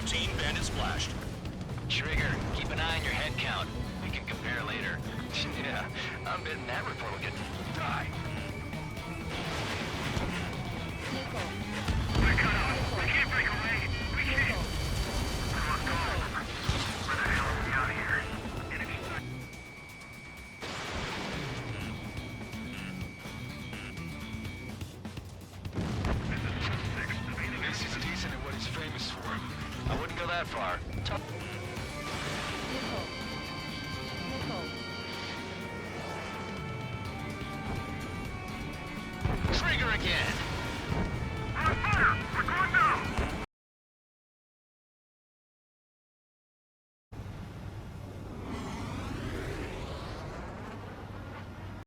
15 bandit splashed. Trigger, keep an eye on your head count. We can compare later. Yeah, I'm betting that report will get... Die! We're cut off. We can't break away. We can't. We must go. Where the hell are we out here? Enemy sight. This is decent at what he's famous for. I wouldn't go that far.